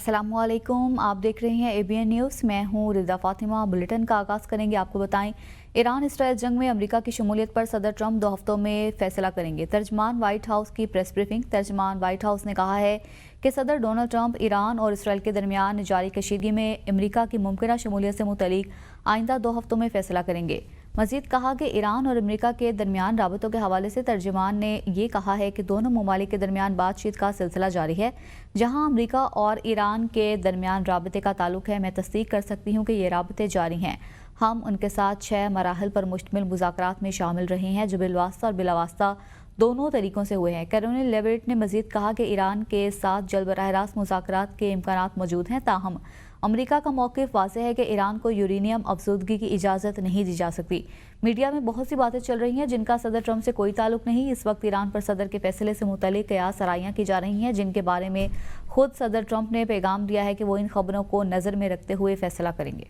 अस्सलामुअलैकुम, आप देख रहे हैं ABN न्यूज़। मैं हूं रिदा फातिमा। बुलेटिन का आगाज़ करेंगे। आपको बताएं, ईरान इसराइल जंग में अमेरिका की शमूलियत पर सदर ट्रंप 2 हफ्तों में फैसला करेंगे। तर्जमान व्हाइट हाउस की प्रेस ब्रीफिंग। तर्जमान व्हाइट हाउस ने कहा है कि सदर डोनाल्ड ट्रंप ईरान और इसराइल के दरमियान जारी कशीदगी में अमेरिका की मुमकिन शमूलियत से मुतल्लिक आइंदा 2 हफ्तों में फैसला करेंगे। मजीद कहा कि ईरान और अमेरिका के दरमियान राबतों के हवाले से तर्जुमान ने ये कहा है कि दोनों ममालिक के दरमियान बातचीत का सिलसिला जारी है। जहां अमेरिका और ईरान के दरमियान राबते का ताल्लुक है, मैं तस्दीक कर सकती हूँ कि ये राबते जारी हैं। हम उनके साथ 6 मराहल पर मुश्तमिल मुज़ाकरात में शामिल रहे हैं, जो बिलवास्ता और बिलावास्ता दोनों तरीकों से हुए हैं। कैरोलिन लेविट ने मजीद कहा कि ईरान के साथ जल्द बराह रास्त मुज़ाकरात के इम्कानात मौजूद हैं, ताहम अमेरिका का मौक़िफ़ वाज़ेह है कि ईरान को यूरेनियम अफज़ूदगी की इजाज़त नहीं दी जा सकती। मीडिया में बहुत सी बातें चल रही हैं जिनका सदर ट्रंप से कोई ताल्लुक नहीं। इस वक्त ईरान पर सदर के फैसले से मुतल्लिक़ कयास सराहियाँ की जा रही हैं, जिनके बारे में खुद सदर ट्रंप ने पैगाम दिया है कि वो इन खबरों को नज़र में रखते हुए फैसला करेंगे।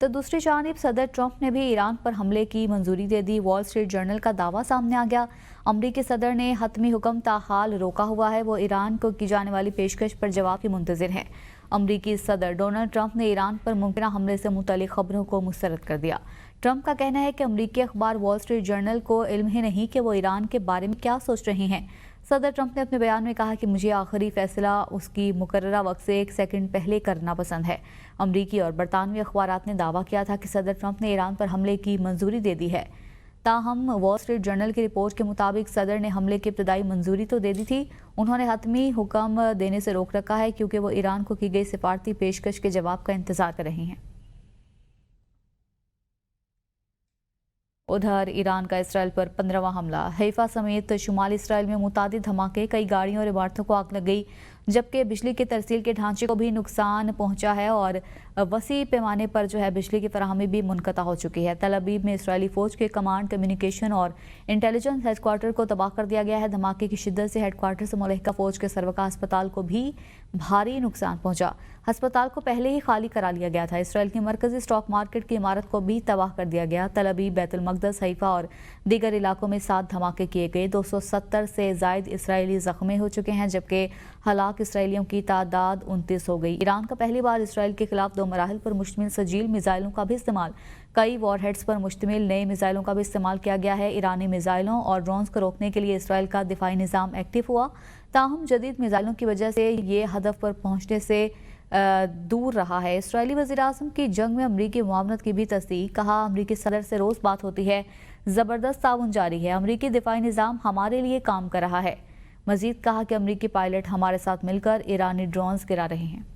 तो दूसरी जानिब सदर ट्रंप ने भी ईरान पर हमले की मंजूरी दे दी। वॉल स्ट्रीट जर्नल का दावा सामने आ गया। अमरीकी सदर ने हतमी हुक्म ताहाल रोका हुआ है। वो ईरान को की जाने वाली पेशकश पर जवाब की मुंतजिर है। अमरीकी सदर डोनाल्ड ट्रंप ने ईरान पर मुमकिन हमले से मुतल्लिक खबरों को मुस्तरद कर दिया। ट्रंप का कहना है कि अमरीकी अखबार वॉल स्ट्रीट जर्नल को इल्म ही नहीं कि वो ईरान के बारे में क्या सोच रहे हैं। सदर ट्रंप ने अपने बयान में कहा कि मुझे आखिरी फैसला उसकी मुकर्ररा वक्त से 1 सेकंड पहले करना पसंद है। अमरीकी और बरतानवी अखबारात ने दावा किया था कि सदर ट्रंप ने ईरान पर हमले की मंजूरी दे दी है। ताहम वॉल स्ट्रीट जर्नल की रिपोर्ट के मुताबिक सदर ने हमले की इब्तदाई मंजूरी तो दे दी थी, उन्होंने हतमी हुक्म देने से रोक रखा है क्योंकि वो ईरान को की गई सिफारती पेशकश के जवाब का इंतजार कर रही हैं। उधर ईरान का इसराइल पर 15वां हमला। हैफा समेत शुमाली इसराइल में मुतादिद धमाके, कई गाड़ियों और इमारतों को आग लग गई, जबकि बिजली के तरसील के ढांचे को भी नुकसान पहुंचा है और वसी पैमाने पर बिजली की फराहमी भी मुनक़ता हो चुकी है। तल अबीब में इसराइली फ़ौज के कमांड, कम्युनिकेशन और इंटेलिजेंस हेडक्वार्टर को तबाह कर दिया गया है। धमाके की शिद्दत से हेडक्वार्टर से मुलहिका फ़ौज के सरवका अस्पताल को भी भारी नुकसान पहुंचा। अस्पताल को पहले ही खाली करा लिया गया था। इसराइल की मरकजी स्टॉक मार्केट की इमारत को भी तबाह कर दिया गया। तल अबीब, बैतुल मक़दस, हैफा और दीगर इलाकों में 7 धमाके किए गए। 270 से ज़ायद इसराइली ज़ख्मी हो चुके हैं, जबकि हलाक इसराइलियों की तादाद 29 हो गई। ईरान का पहली बार इसराइल के खिलाफ 2 मराहल पर मुश्तमिल सजील मिसाइलों का भी इस्तेमाल, कई वॉरहेड्स पर मुश्तमिल नए मिसाइलों का भी इस्तेमाल किया गया है। ईरानी मिसाइलों और ड्रोन्स को रोकने के लिए इसराइल का दिफाई निज़ाम एक्टिव हुआ, ताहम जदीद मिसाइलों की वजह से ये हदफ पर पहुंचने से दूर रहा है। इसराइली वज़ीर-ए-आज़म की जंग में अमरीकी मुआवनत की भी तस्दीक। कहा, अमरीकी सदर से रोज़ बात होती है, ज़बरदस्त ताउन जारी है, अमरीकी दिफाई निज़ाम हमारे लिए काम कर रहा है। मजीद कहा कि अमरीकी पायलट हमारे साथ मिलकर ईरानी ड्रोन्स गिरा रहे हैं।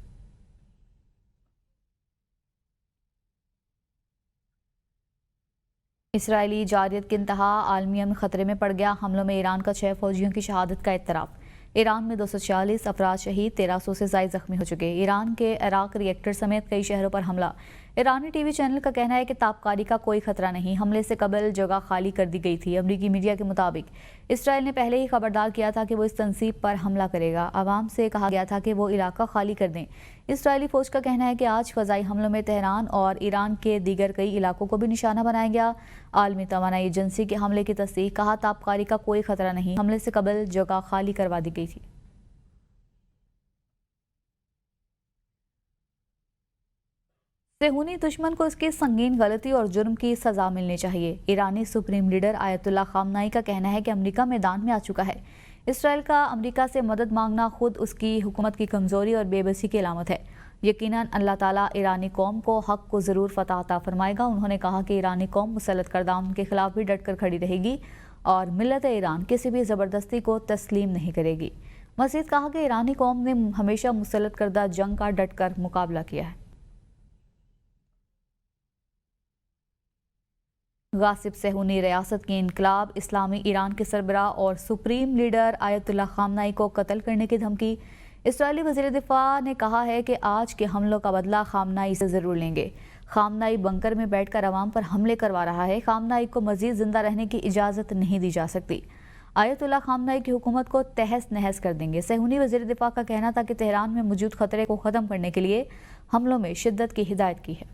इसराइली जारियत की इंतहा, आलमिया में खतरे में पड़ गया। हमलों में ईरान का 6 फौजियों की शहादत का इतराफ़। ईरान में 246 अफराद शहीद, 1300 से ज़ायद ज़ख्मी हो चुके। ईरान के इराक रिएक्टर समेत कई शहरों पर हमला। ईरानी टीवी चैनल का कहना है कि ताबकारी का कोई खतरा नहीं, हमले से कबल जगह खाली कर दी गई थी। अमरीकी मीडिया के मुताबिक इसराइल ने पहले ही खबरदार किया था कि वो इस तंसीब पर हमला करेगा। आवाम से कहा गया था कि वो इलाका खाली कर दें। इसराइली फौज का कहना है कि आज फ़ज़ाई हमलों में तेहरान और ईरान के दीगर कई इलाकों को भी निशाना बनाया गया। आलमी तवानाई एजेंसी के हमले की तस्दीक। कहा, ताबकारी का कोई खतरा नहीं, हमले से कबल जगह खाली करवा दी गई थी। सेहूनी दुश्मन को इसकी संगीन गलती और जुर्म की सजा मिलनी चाहिए। ईरानी सुप्रीम लीडर आयतुल्ला खामनाई का कहना है कि अमेरिका मैदान में आ चुका है। इसराइल का अमेरिका से मदद मांगना खुद उसकी हुकूमत की कमजोरी और बेबसी की अलामत है। यकीनन अल्लाह ताला ईरानी कौम को हक को ज़रूर फतह अता फरमाएगा। उन्होंने कहा कि ईरानी कौम मुसल्लत करदा उनके खिलाफ भी डट कर खड़ी रहेगी और मिल्लत ईरान किसी भी ज़बरदस्ती को तस्लीम नहीं करेगी। मज़ीद कहा कि ईरानी कौम ने हमेशा मुसल्लत करदा जंग का डट कर मुकाबला किया है। गासिब सेहूनी रियासत की इनकलाब इस्लामी ईरान के सरबराह और सुप्रीम लीडर आयतुल्ला खामनाई को कत्ल करने की धमकी। इसराइली वज़ीर दिफा ने कहा है कि आज के हमलों का बदला खामनाई से ज़रूर लेंगे। खामनाई बंकर में बैठकर अवाम पर हमले करवा रहा है। खामनाई को मजीद जिंदा रहने की इजाज़त नहीं दी जा सकती। आयतुल्ला खामनाई की हुकूमत को तहस नहस कर देंगे। सेहूनी वज़ीर दिफा का कहना था कि तेहरान में मौजूद खतरे को ख़त्म करने के लिए हमलों में शिद्दत की हिदायत की है।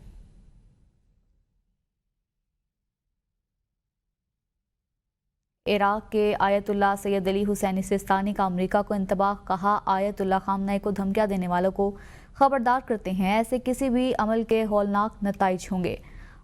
عراق کے آیت اللہ سید علی حسینی سستانی کا امریکہ کو انتباہ، کہا آیت اللہ خامنہ ای کو دھمکیاں دینے والوں کو خبردار کرتے ہیں، ایسے کسی بھی عمل کے ہولناک نتائج ہوں گے۔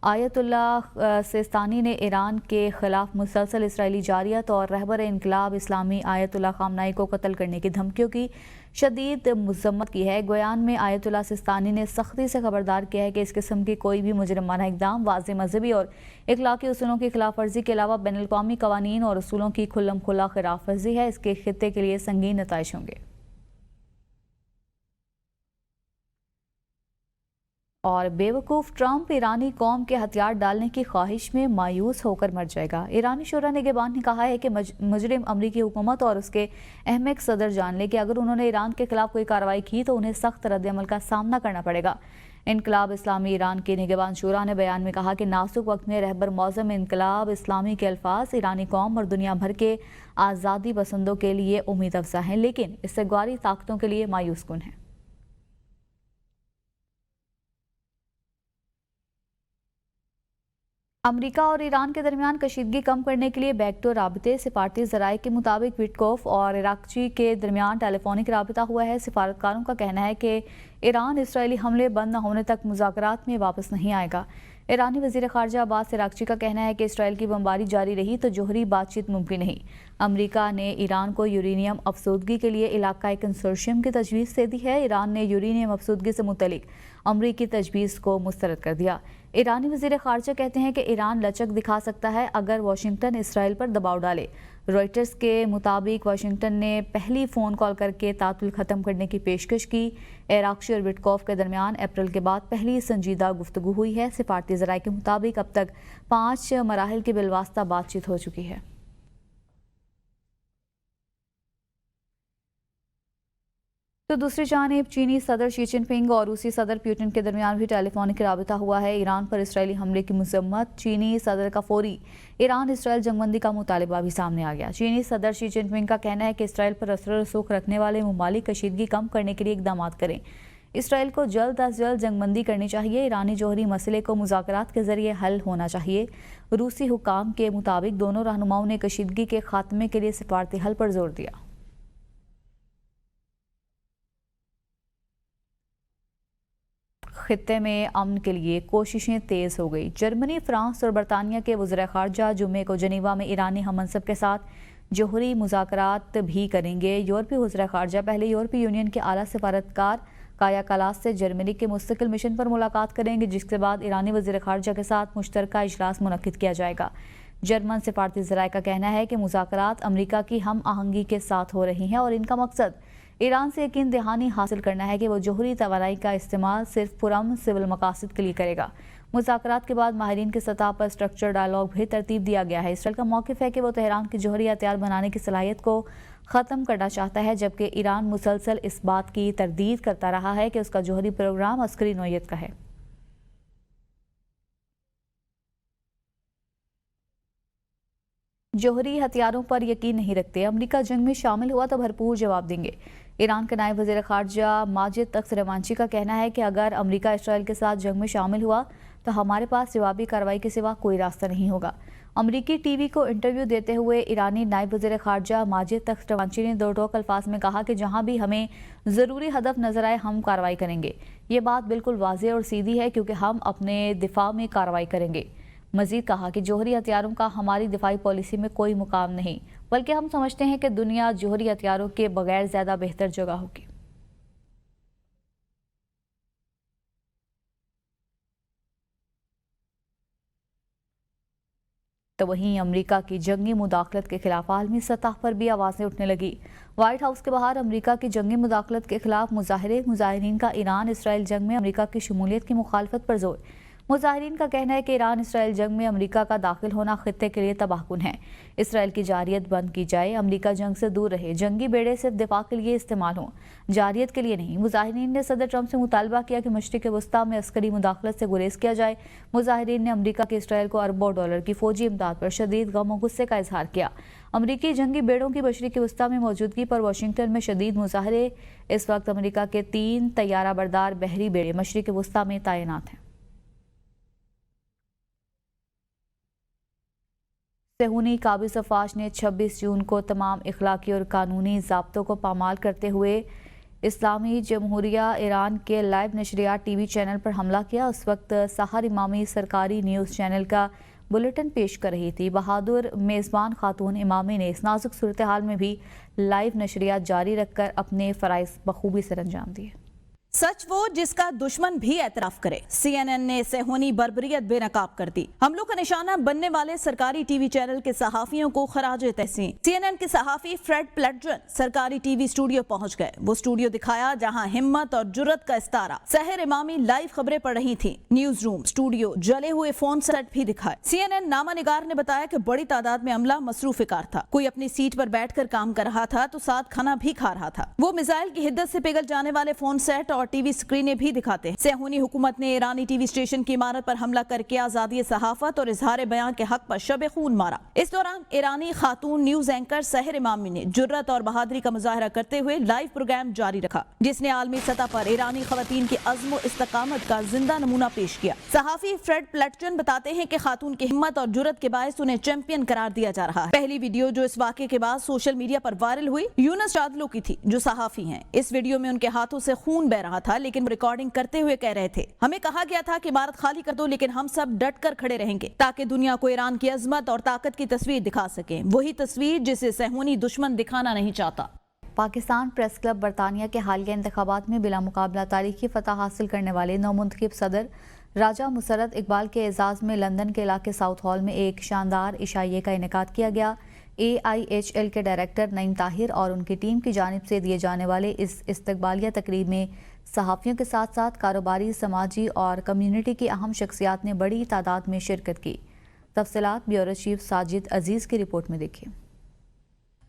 آیت اللہ سستانی نے ایران کے خلاف مسلسل اسرائیلی جارحیت اور رہبر انقلاب اسلامی آیت اللہ خامنہ ای کو قتل کرنے کی دھمکیوں کی شدید مذمت کی ہے۔ بیان میں آیت اللہ سستانی نے سختی سے خبردار کیا ہے کہ اس قسم کی کوئی بھی مجرمانہ اقدام واضح مذہبی اور اخلاقی اصولوں کی خلاف ورزی کے علاوہ بین الاقوامی قوانین اور اصولوں کی کھلم کھلا خلاف ورزی ہے، اس کے خطے کے لیے سنگین نتائج ہوں گے۔ اور بے وقوف ٹرمپ ایرانی قوم کے ہتھیار ڈالنے کی خواہش میں مایوس ہو کر مر جائے گا۔ ایرانی شورا نگہبان نے کہا ہے کہ مجرم امریکی حکومت اور اس کے احمق صدر جان لے کہ اگر انہوں نے ایران کے خلاف کوئی کارروائی کی تو انہیں سخت رد عمل کا سامنا کرنا پڑے گا۔ انقلاب اسلامی ایران کے نگہبان شورا نے بیان میں کہا کہ نازک وقت میں رہبر معظم انقلاب اسلامی کے الفاظ ایرانی قوم اور دنیا بھر کے آزادی پسندوں کے لیے امید افزا ہیں، لیکن استعماری طاقتوں کے لیے مایوس کن ہیں۔ امریکہ اور ایران کے درمیان کشیدگی کم کرنے کے لیے بیک ڈور رابطے، سفارتی ذرائع کے مطابق وٹکوف اور عراقچی کے درمیان ٹیلی فونک رابطہ ہوا ہے۔ سفارتکاروں کا کہنا ہے کہ ایران اسرائیلی حملے بند نہ ہونے تک مذاکرات میں واپس نہیں آئے گا۔ ایرانی وزیر خارجہ عباس عراقچی کا کہنا ہے کہ اسرائیل کی بمباری جاری رہی تو جوہری بات چیت ممکن نہیں۔ امریکہ نے ایران کو یورینیم افزودگی کے لیے علاقائی کنسورشیم کی تجویز دے دی ہے۔ ایران نے یورینیم افزودگی سے متعلق امریکی تجویز کو مسترد کر دیا۔ ایرانی وزیر خارجہ کہتے ہیں کہ ایران لچک دکھا سکتا ہے اگر واشنگٹن اسرائیل پر دباؤ ڈالے۔ رائٹرز کے مطابق واشنگٹن نے پہلی فون کال کر کے تعطل ختم کرنے کی پیشکش کی۔ عراقچی اور وٹکوف کے درمیان اپریل کے بعد پہلی سنجیدہ گفتگو ہوئی ہے۔ سفارتی ذرائع کے مطابق اب تک 5 مراحل کی بالواسطہ بات چیت ہو چکی ہے۔ تو دوسری جانب چینی صدر شی جن پنگ اور روسی صدر پیوٹن کے درمیان بھی ٹیلی فونک رابطہ ہوا ہے۔ ایران پر اسرائیلی حملے کی مذمت، چینی صدر کا فوری ایران اسرائیل جنگ بندی کا مطالبہ بھی سامنے آ گیا۔ چینی صدر شی جن پنگ کا کہنا ہے کہ اسرائیل پر اثر و رسوخ رکھنے والے ممالک کشیدگی کم کرنے کے لیے اقدامات کریں۔ اسرائیل کو جلد از جلد جنگ بندی کرنی چاہیے۔ ایرانی جوہری مسئلے کو مذاکرات کے ذریعے حل ہونا چاہیے۔ روسی حکام کے مطابق دونوں رہنماؤں نے کشیدگی کے خاتمے کے لیے سفارتی حل پر زور دیا۔ خطے میں امن کے لیے کوششیں تیز ہو گئی۔ جرمنی، فرانس اور برطانیہ کے وزراء خارجہ جمعے کو جنیوا میں ایرانی ہم منصب کے ساتھ جوہری مذاکرات بھی کریں گے۔ یورپی وزراء خارجہ پہلے یورپی یونین کے اعلیٰ سفارتکار کایا کلاس سے جرمنی کے مستقل مشن پر ملاقات کریں گے، جس کے بعد ایرانی وزیر خارجہ کے ساتھ مشترکہ اجلاس منعقد کیا جائے گا۔ جرمن سفارتی ذرائع کا کہنا ہے کہ مذاکرات امریکہ کی ہم آہنگی کے ساتھ ہو رہی ہیں اور ان کا مقصد ایران سے یقین دہانی حاصل کرنا ہے کہ وہ جوہری توانائی کا استعمال صرف پرامن سول مقاصد کے لیے کرے گا۔ مذاکرات کے بعد ماہرین کی سطح پر اسٹرکچر ڈائیلاگ بھی ترتیب دیا گیا ہے۔ اسرائیل کا موقف ہے کہ وہ تہران کی جوہری ہتھیار بنانے کی صلاحیت کو ختم کرنا چاہتا ہے، جبکہ ایران مسلسل اس بات کی تردید کرتا رہا ہے کہ اس کا جوہری پروگرام عسکری نوعیت کا ہے۔ جوہری ہتھیاروں پر یقین نہیں رکھتے، امریکہ جنگ میں شامل ہوا تو بھرپور جواب دیں گے۔ ایران کے نائب وزیر خارجہ ماجد تخت روانچی کا کہنا ہے کہ اگر امریکہ اسرائیل کے ساتھ جنگ میں شامل ہوا تو ہمارے پاس جوابی کارروائی کے سوا کوئی راستہ نہیں ہوگا۔ امریکی ٹی وی کو انٹرویو دیتے ہوئے ایرانی نائب وزیر خارجہ ماجد تخت روانچی نے دو ٹوک الفاظ میں کہا کہ جہاں بھی ہمیں ضروری ہدف نظر آئے ہم کارروائی کریں گے۔ یہ بات بالکل واضح اور سیدھی ہے کیونکہ ہم اپنے دفاع میں کارروائی کریں گے۔ مزید کہا کہ جوہری ہتھیاروں کا ہماری دفاعی پالیسی میں کوئی مقام نہیں، بلکہ ہم سمجھتے ہیں کہ دنیا جوہری ہتھیاروں کے بغیر زیادہ بہتر جگہ ہوگی۔ تو وہیں امریکہ کی جنگی مداخلت کے خلاف عالمی سطح پر بھی آوازیں اٹھنے لگی۔ وائٹ ہاؤس کے باہر امریکہ کی جنگی مداخلت کے خلاف مظاہرین کا ایران اسرائیل جنگ میں امریکہ کی شمولیت کی مخالفت پر زور۔ مظاہرین کا کہنا ہے کہ ایران اسرائیل جنگ میں امریکہ کا داخل ہونا خطے کے لیے تباہ کن ہے۔ اسرائیل کی جارحیت بند کی جائے، امریکہ جنگ سے دور رہے، جنگی بیڑے صرف دفاع کے لیے استعمال ہوں، جارحیت کے لیے نہیں۔ مظاہرین نے صدر ٹرمپ سے مطالبہ کیا کہ مشرق وسطیٰ میں عسکری مداخلت سے گریز کیا جائے۔ مظاہرین نے امریکہ کی اسرائیل کو اربوں ڈالر کی فوجی امداد پر شدید غم و غصے کا اظہار کیا۔ امریکی جنگی بیڑوں کی مشرق وسطیٰ میں موجودگی پر واشنگٹن میں شدید مظاہرے۔ اس وقت امریکہ کے 3 طیارہ بردار بحری بیڑے مشرق وسطیٰ میں تعینات ہیں۔ सेहूनी काबिज अफवाज ने 26 जून को तमाम इखलाकी और कानूनी ज़ाब्तों को पामाल करते हुए इस्लामी जमहूरिया ईरान के लाइव नशरियात टीवी चैनल पर हमला किया। उस वक्त सहर इमामी सरकारी न्यूज़ चैनल का बुलेटिन पेश कर रही थी। बहादुर मेज़बान खातून इमामी ने इस नाजुक सूरत हाल में भी लाइव नशरियात जारी रखकर अपने फ़राइज़ बखूबी सर अंजाम दिए। सच वो जिसका दुश्मन भी एतराफ करे। CNN ने सेहूनी बर्बरियत बेनकाब कर दी। हमलों का निशाना बनने वाले सरकारी टीवी चैनल के सहाफियों को खराज तहसीन। CNN के सहाफी फ्रेड प्लेटजन सरकारी टीवी स्टूडियो पहुंच गए। वो स्टूडियो दिखाया जहां हिम्मत और जुर्रत का इस्तारा। सहर इमामी लाइव खबरें पढ़ रही थी। न्यूज रूम, स्टूडियो, जले हुए फोन सेट भी दिखाए। CNN नामा निगार ने बताया कि बड़ी तादाद में अमला मसरूफिकार था। कोई अपनी सीट पर बैठकर काम कर रहा था तो साथ खाना भी खा रहा था। वो मिसाइल की हिद्दत से पिघल जाने वाले फोन सेट और टीवी स्क्रीनें भी दिखाते हैं। सेहूनी हुकूमत ने ईरानी टीवी स्टेशन की इमारत पर हमला करके आजादी सहाफत और इजहार बयान के हक पर शब खून मारा। इस दौरान ईरानी खातून न्यूज एंकर सहर इमामी ने जुर्रत और बहादुरी का मुजाहरा करते हुए लाइव प्रोग्राम जारी रखा, जिसने आलमी सतह पर ईरानी खवातीन की अज़्म और इस्तकामत का जिंदा नमूना पेश किया। सहाफी फ्रेड प्लेटजन बताते हैं कि खातून की हिम्मत और जुर्रत के बायस उन्हें चैंपियन करार दिया जा रहा है। पहली वीडियो जो इस वाक़े के बाद सोशल मीडिया पर वायरल हुई यूनुस चादलो की थी, जो सहाफी हैं। इस वीडियो में उनके हाथों से खून बह रहा था, लेकिन रिकॉर्डिंग करते हुए कह रहे थे, हमें कहा गया था कि इमारत खाली कर दो, लेकिन हम सब डट कर खड़े रहेंगे ताकि दुनिया को ईरान की अजमत और ताकत की तस्वीर दिखा सकें, वही तस्वीर जिसे सेहूनी दुश्मन दिखाना नहीं चाहता। पाकिस्तान प्रेस क्लब बरतानिया के हालिया इंतखाबात में बिला मुकाबला तारीखी फतह हासिल करने वाले नौमुंतखब सदर राजा मुसर्रत इकबाल के एजाज़ में लंदन के इलाके साउथ हॉल में एक शानदार इशाइये का इनेकाद किया गया। AIHL के डायरेक्टर नईम ताहिर और उनकी टीम की जानिब से दिए जाने वाले इस इस्तकबालिया तकरीब में सहाफ़ियों के साथ साथ कारोबारी, समाजी और कम्युनिटी की अहम शख्सियात ने बड़ी तादाद में शिरकत की। तफसीलात ब्यूरो चीफ साजिद अजीज़ की रिपोर्ट में देखिए।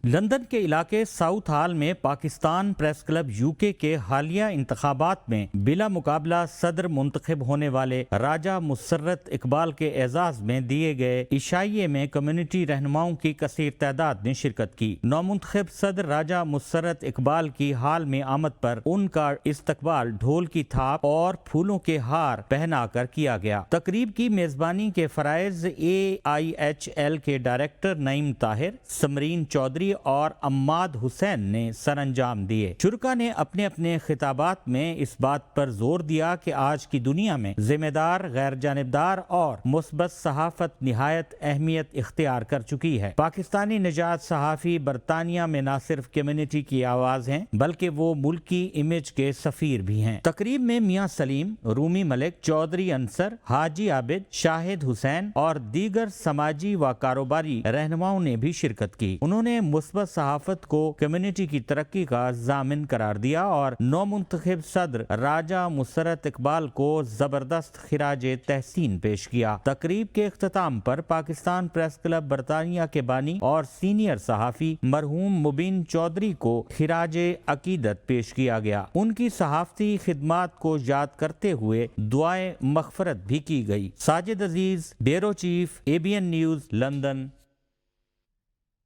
लंदन के इलाके साउथ हॉल में पाकिस्तान प्रेस क्लब UK के हालिया इंतखाबात में बिला मुकाबला सदर मुंतखब होने वाले राजा मुसर्रत इकबाल के एजाज में दिए गए इशाइये में कम्युनिटी रहनुमाओं की कसीर तादाद ने शिरकत की। नौमुंतखब सदर राजा मुसर्रत इकबाल की हाल में आमद पर उनका इस्तकबाल ढोल की थाप और फूलों के हार पहनाकर किया गया। तकरीब की मेजबानी के फराइज AIHL के डायरेक्टर नईम ताहिर, समरीन चौधरी और अम्माद हुसैन ने सर अंजाम दिए। शुरका ने अपने अपने खिताबात में इस बात पर जोर दिया कि आज की दुनिया में जिम्मेदार, गैर जानिबदार और मुस्बत सहाफत निहायत अहमियत इख्तियार कर चुकी है। पाकिस्तानी निजात सहाफ़ी बरतानिया में न सिर्फ कम्युनिटी की आवाज़ हैं, बल्कि वो मुल्क की इमेज के सफ़ीर भी हैं। तकरीब में मियाँ सलीम, रूमी मलिक, चौधरी अंसर, हाजी आबिद, शाहिद हुसैन और दीगर समाजी व कारोबारी रहनुमाओं ने भी शिरकत की। उन्होंने मुस्बत सहाफत को कम्युनिटी की तरक्की का जामिन करार दिया और नौमुंतखब सदर राजा मुसर्रत इकबाल को जबरदस्त खिराज तहसीन पेश किया। तकरीब के इख्तिताम पर पाकिस्तान प्रेस क्लब बरतानिया के बानी और सीनियर सहाफी मरहूम मुबीन चौधरी को खिराज अकीदत पेश किया गया। उनकी सहाफती खिदमात को याद करते हुए दुआए मगफरत भी की गई। Sajid Aziz, bureau chief, ABN news, London.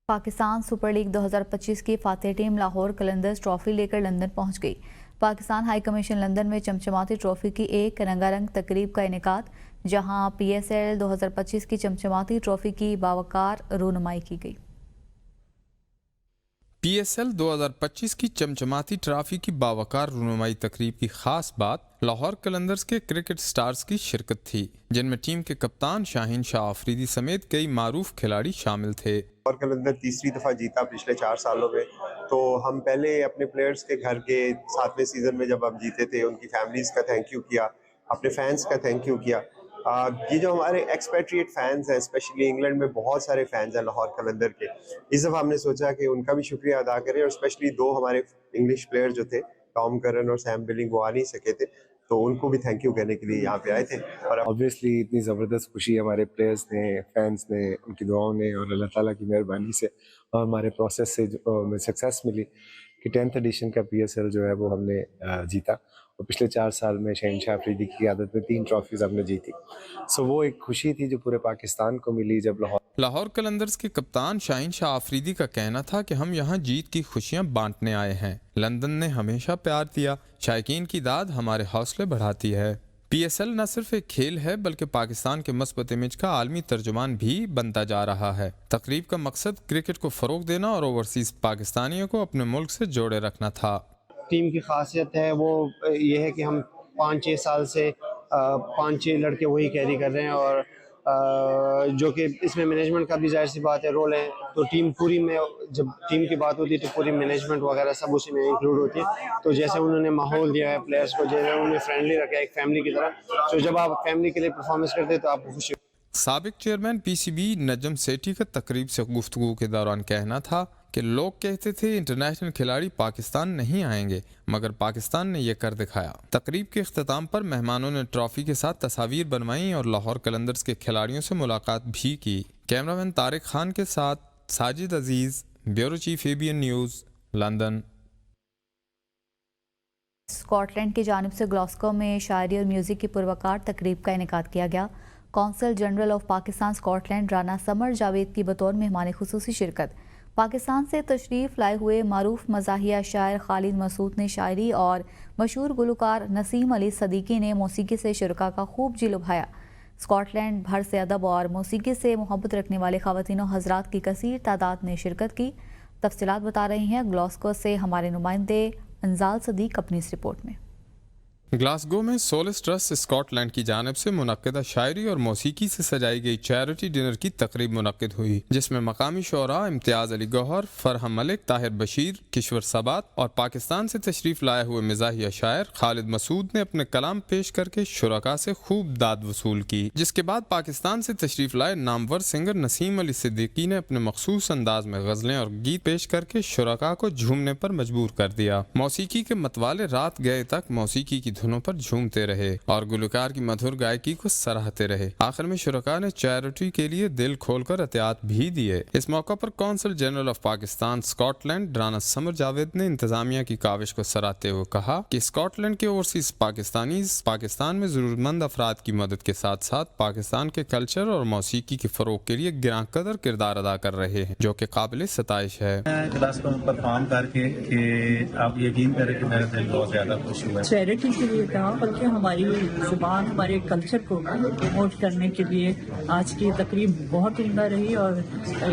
Pakistan super league 2025 की फातेह टीम लाहौर कलंदर्स ट्रॉफी लेकर लंदन पहुंच गई। पाकिस्तान हाई कमीशन लंदन में चमचमाती ट्रॉफी की एक रंगारंग तकरीब का इनेकाद, जहां PSL 2025 की चमचमाती ट्रॉफी की बावकार रोनुमाई की गई। PSL 2025 की चमचमाती ट्रॉफी की बावकार रुनुमाई तकरीब की खास बात लाहौर कलंदर्स के क्रिकेट स्टार्स की शिरकत थी, जिनमें टीम के कप्तान शाहीन शाह आफरीदी समेत कई मारूफ खिलाड़ी शामिल थे। लाहौर कलंदर तीसरी दफ़ा जीता पिछले 4 सालों में। तो हम पहले अपने प्लेयर्स के घर के 7वें सीज़न में जब हम जीते थे, उनकी फैमिलीज़ का थैंक यू किया, अपने फैंस का थैंक यू किया। ये जो हमारे एक्सपेट्रिएट फैंस हैं, स्पेशली इंग्लैंड में बहुत सारे फैंस हैं लाहौर कलंदर के, इस दफ़ा हमने सोचा कि उनका भी शुक्रिया अदा करें। और स्पेशली 2 हमारे इंग्लिश प्लेयर जो थे, टॉम करन और सैम बिलिंग, वो आ नहीं सके थे, तो उनको भी थैंक यू कहने के लिए यहाँ पे आए थे। और ऑब्वियसली इतनी ज़बरदस्त खुशी हमारे प्लेयर्स ने, फैंस ने, उनकी दुआओं ने और अल्लाह ताला की मेहरबानी से और हमारे प्रोसेस से जो सक्सेस मिली कि 10th एडिशन का PSL जो है वो हमने जीता। और पिछले 4 साल में शहनशाह अफरीदी की क़यादत में 3 ट्रॉफीज़ हमने जीती। सो वो एक खुशी थी जो पूरे पाकिस्तान को मिली जब लाहौर कलंदर्स के कप्तान शाहीन शाह आफरीदी का कहना था कि हम यहाँ जीत की खुशियाँ बांटने आए हैं। लंदन ने हमेशा प्यार दिया, शायकीन की दाद हमारे हौसले बढ़ाती है। PSL نہ صرف ایک کھیل ہے بلکہ پاکستان کے مثبت امیج کا عالمی ترجمان بھی بنتا جا رہا ہے۔ تقریب کا مقصد کرکٹ کو فروغ دینا اور اوورسیز پاکستانیوں کو اپنے ملک سے جوڑے رکھنا تھا۔ ٹیم کی خاصیت ہے وہ یہ ہے کہ ہم 5-6 سال سے 5-6 لڑکے وہی کیری کر رہے ہیں، اور جو کہ اس میں مینجمنٹ کا بھی ظاہر سی بات ہے رول ہے، تو ٹیم پوری میں جب ٹیم کی بات ہوتی ہے تو پوری مینجمنٹ وغیرہ سب اسی میں انکلوڈ ہوتی ہے۔ تو جیسے انہوں نے ماحول دیا ہے پلیئرس کو، جیسے انہوں نے فرینڈلی رکھا ہے ایک فیملی کی طرح، تو جب آپ فیملی کے لیے پرفارمنس کرتے ہیں تو آپ کو خوشی۔ سابق چیئرمین PCB نجم سیٹھی کا تقریب سے گفتگو کے دوران کہنا تھا کہ لوگ کہتے تھے انٹرنیشنل کھلاڑی پاکستان نہیں آئیں گے، مگر پاکستان نے یہ کر دکھایا۔ تقریب کے اختتام پر مہمانوں نے ٹرافی کے ساتھ تصاویر بنوائیں اور لاہور قلندرز کے کھلاڑیوں سے ملاقات بھی کی۔ کیمرامین طارق خان کے ساتھ Sajid Aziz, bureau chief ABN news, London. Scotland کی جانب سے گلاسکو میں شاعری اور میوزک کی پروقار تقریب کا انعقاد کیا گیا۔ Consul general of Pakistan Scotland Rana Samar Javed کی بطور مہمان خصوصی شرکت۔ پاکستان سے تشریف لائے ہوئے معروف مزاحیہ شاعر خالد مسعود نے شاعری اور مشہور گلوکار نسیم علی صدیقی نے موسیقی سے شرکاء کا خوب جی لبھایا۔ اسکاٹ لینڈ بھر سے ادب اور موسیقی سے محبت رکھنے والے خواتین و حضرات کی کثیر تعداد نے شرکت کی۔ تفصیلات بتا رہے ہیں گلاسکو سے ہمارے نمائندے انزال صدیق اپنی اس رپورٹ میں۔ گلاسگو میں سولس ٹرسٹ اسکاٹ لینڈ کی جانب سے منعقدہ شاعری اور موسیقی سے سجائی گئی چیریٹی ڈنر کی تقریب منعقد ہوئی، جس میں مقامی شعراء امتیاز علی گوہر، فرحم ملک، طاہر بشیر، کشور سبات اور پاکستان سے تشریف لائے ہوئے مزاحیہ شاعر خالد مسعود نے اپنے کلام پیش کر کے شرکاء سے خوب داد وصول کی، جس کے بعد پاکستان سے تشریف لائے نامور سنگر نسیم علی صدیقی نے اپنے مخصوص انداز میں غزلیں اور گیت پیش کر کے شرکاء کو جھومنے پر مجبور کر دیا۔ موسیقی کے متوالے رات گئے تک موسیقی کی دھنوں پر جھومتے رہے اور گلوکار کی مدھر گائیکی کو سراہتے رہے۔ آخر میں شرکاء نے چیریٹی کے لیے دل کھول کر عطیات بھی دیے۔ اس موقع پر consul general of Pakistan Scotland Rana Samar Javed نے انتظامیہ کی کاوش کو سراہتے ہوئے کہا کہ اسکاٹ لینڈ کے اوورسیز پاکستانیز پاکستان میں ضرورت مند افراد کی مدد کے ساتھ ساتھ پاکستان کے کلچر اور موسیقی کے فروغ کے لیے گراں قدر کردار ادا کر رہے ہیں، جو کہ قابل ستائش ہے۔ کلاس پر پرفارم کر کے کہ آپ یقین کریں کہ میرا دل بہت زیادہ خوش ہوا۔ چیریٹی کے لیے کہا بلکہ ہماری زبان، ہمارے کلچر کو پروموٹ کرنے کے لیے آج کی تقریب بہت عمدہ رہی اور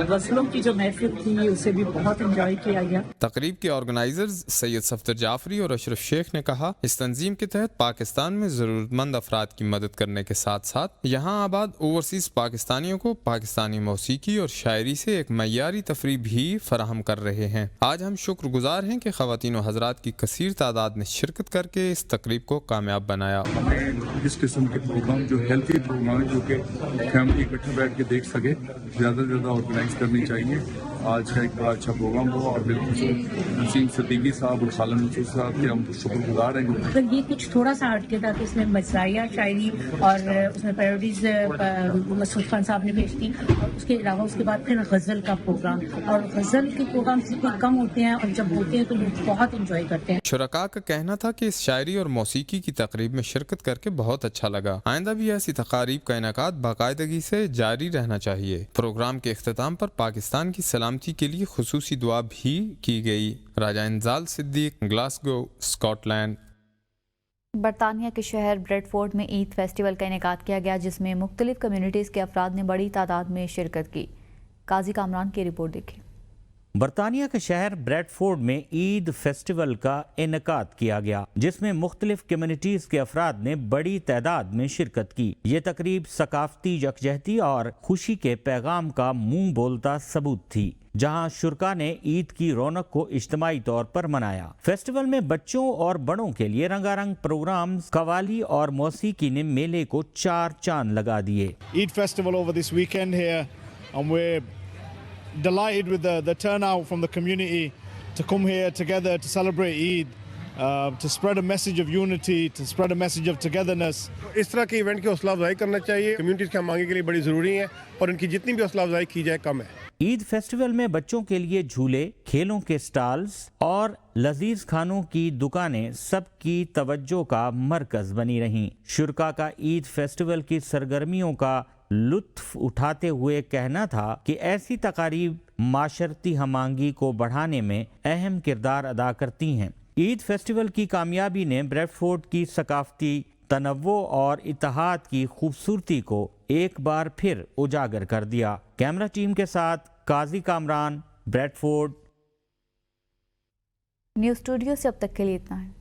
غزلوں کی جو محفل تھی اسے بھی بہت انجوائے کیا گیا۔ تقریب کے آرگنائزرز سید صفدر جعفری اور اشرف شیخ نے کہا اس تنظیم کے تحت پاکستان میں ضرورت مند افراد کی مدد کرنے کے ساتھ ساتھ یہاں آباد اوورسیز پاکستانیوں کو پاکستانی موسیقی اور شاعری سے ایک معیاری تفریح بھی فراہم کر رہے ہیں۔ آج ہم شکر گزار ہیں کہ خواتین و حضرات کی کثیر تعداد نے شرکت کر کے اس تقریب کو کامیاب بنایا۔ ہمیں اس قسم کے پروگرام جو ہیلتھی پروگرام جو کہ فیملی اکٹھے بیٹھ کے دیکھ سکے زیادہ سے زیادہ آرگنائز کرنی چاہیے۔ آج کا ایک بڑا اچھا پروگرام ہوا اور بالکل نسیم صدیقی صاحب اور خالد مسعود صاحب کے ہم شکر گزار ہیں۔ اگر یہ کچھ تھوڑا سا ہٹ کے تھا کہ اس میں مزاحیہ شاعری اور اس میں پیروڈیز مسعود خان صاحب نے پیش کی، اور اس کے علاوہ اس کے بعد پھر غزل کا پروگرام، اور غزل کے پروگرام سے کوئی کم ہوتے ہیں اور جب ہوتے ہیں تو لوگ بہت انجوائے کرتے ہیں۔ شرکاء کا کہنا تھا کہ اس شاعری اور موسیقی کی تقریب میں شرکت کر کے بہت اچھا لگا۔ آئندہ بھی ایسی تقاریب کا انعقاد باقاعدگی سے جاری رہنا چاہیے۔ پروگرام کے اختتام پر پاکستان کی سلامتی کے لیے خصوصی دعا بھی کی گئی۔ راجہ انزال صدیق، گلاسگو، اسکاٹ لینڈ۔ برطانیہ کے شہر بریڈ فورڈ میں عید فیسٹیول کا انعقاد کیا گیا، جس میں مختلف کمیونٹیز کے افراد نے بڑی تعداد میں شرکت کی۔ قاضی کامران کی رپورٹ دیکھیں۔ برطانیہ کے شہر بریڈ فورڈ میں عید فیسٹیول کا انعقاد کیا گیا، جس میں مختلف کمیونٹیز کے افراد نے بڑی تعداد میں شرکت کی۔ یہ تقریب ثقافتی یکجہتی اور خوشی کے پیغام کا منہ بولتا ثبوت تھی، جہاں شرکاء نے عید کی رونق کو اجتماعی طور پر منایا۔ فیسٹیول میں بچوں اور بڑوں کے لیے رنگا رنگ پروگرامز، قوالی اور موسیقی نے میلے کو چار چاند لگا دیے۔ Eid festival over this weekend here, and we're delighted with the turnout from the community to come here together to celebrate Eid, to spread a message of unity, to spread a message of togetherness. اس طرح کے event کی حوصلہ افزائی کرنا چاہیے، communities کی مانگے کے لیے بڑی ضروری ہے اور ان کی جتنی بھی حوصلہ افزائی کی جائے کم ہے۔ عید فیسٹیول میں بچوں کے لیے جھولے، کھیلوں کے سٹالز اور لذیذ کھانوں کی دکانیں سب کی توجہ کا مرکز بنی رہیں۔ شرکاء کا عید فیسٹیول کی سرگرمیوں کا لطف اٹھاتے ہوئے کہنا تھا کہ ایسی تقاریب معاشرتی ہم آہنگی کو بڑھانے میں اہم کردار ادا کرتی ہیں۔ عید فیسٹیول کی کامیابی نے بریڈ فورڈ کی ثقافتی تنوع اور اتحاد کی خوبصورتی کو ایک بار پھر اجاگر کر دیا۔ کیمرہ ٹیم کے ساتھ Qazi Kamran, Bradford. News studio سے اب تک کے لیے اتنا ہے۔